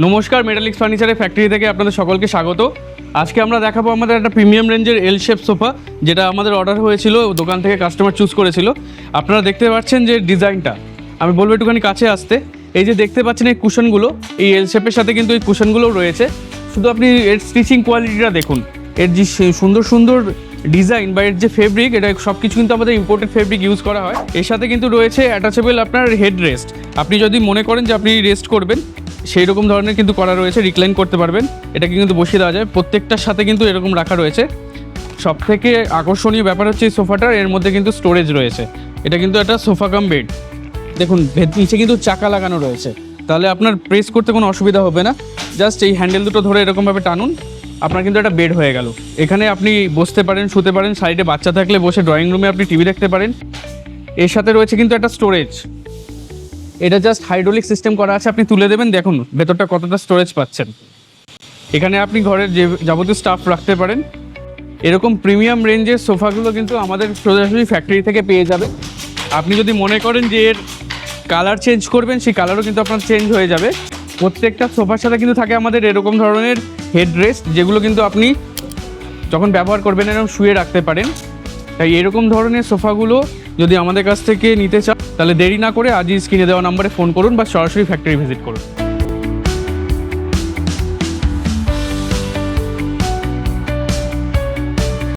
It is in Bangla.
নমস্কার, মেটালিক্স ফার্নিচারের ফ্যাক্টরি থেকে আপনাদের সকলকে স্বাগত। আজকে আমরা দেখাবো আমাদের একটা প্রিমিয়াম রেঞ্জের এল শেপ সোফা, যেটা আমাদের অর্ডার হয়েছিল, দোকান থেকে কাস্টমার চুজ করেছিল। আপনারা দেখতে পাচ্ছেন যে ডিজাইনটা, আমি বলবো একটুখানি কাছে আসতে। এই যে দেখতে পাচ্ছেন এই কুশনগুলো, এই এল শেপের সাথে কিন্তু এই কুশনগুলোও রয়েছে। শুধু আপনি এর স্টিচিং কোয়ালিটিটা দেখুন, এর যে সুন্দর সুন্দর ডিজাইন বা এর যে ফেব্রিক, এটা সব কিছু কিন্তু আমাদের ইম্পোর্টেড ফেব্রিক ইউজ করা হয়। এর সাথে কিন্তু রয়েছে অ্যাটাচেবল আপনার হেড রেস্ট। আপনি যদি মনে করেন যে আপনি রেস্ট করবেন, সেই রকম ধরনের কিন্তু করা রয়েছে, রিক্লাইন করতে পারবেন। এটাকে কিন্তু বসিয়ে দেওয়া যায়, প্রত্যেকটার সাথে কিন্তু এরকম রাখা রয়েছে। সব থেকে আকর্ষণীয় ব্যাপার হচ্ছে এই সোফাটার, এর মধ্যে কিন্তু স্টোরেজ রয়েছে। এটা কিন্তু একটা সোফা কাম বেড। দেখুন নিচে কিন্তু চাকা লাগানো রয়েছে, তাহলে আপনার প্রেস করতে কোনো অসুবিধা হবে না। জাস্ট এই হ্যান্ডেল দুটো ধরে এরকমভাবে টানুন, আপনার কিন্তু একটা বেড হয়ে গেল। এখানে আপনি বসতে পারেন, শুতে পারেন, সাইডে বাচ্চা থাকলে বসে ড্রয়িং রুমে আপনি টিভি দেখতে পারেন। এর সাথে রয়েছে কিন্তু একটা স্টোরেজ, এটা জাস্ট হাইড্রোলিক সিস্টেম করা আছে, আপনি তুলে দেবেন, দেখুন ভেতরটা কতটা স্টোরেজ পাচ্ছেন। এখানে আপনি ঘরের যে যাবতীয় স্টাফ রাখতে পারেন। এরকম প্রিমিয়াম রেঞ্জের সোফাগুলো কিন্তু আমাদের সরাসরি ফ্যাক্টরি থেকে পেয়ে যাবেন। আপনি যদি মনে করেন যে এর কালার চেঞ্জ করবেন, সেই কালারও কিন্তু আপনার চেঞ্জ হয়ে যাবে। প্রত্যেকটা সোফার সাথে কিন্তু থাকে আমাদের এরকম ধরনের হেড রেস্ট, যেগুলো কিন্তু আপনি যখন ব্যবহার করবেন এরকম শুয়ে রাখতে পারেন। তাই এরকম ধরনের সোফাগুলো যদি আমাদের কাছ থেকে নিতে চান, তাহলে দেরি না করে আজই স্ক্রিনে দেওয়া নম্বরে ফোন করুন বা সরাসরি ফ্যাক্টরি ভিজিট করুন।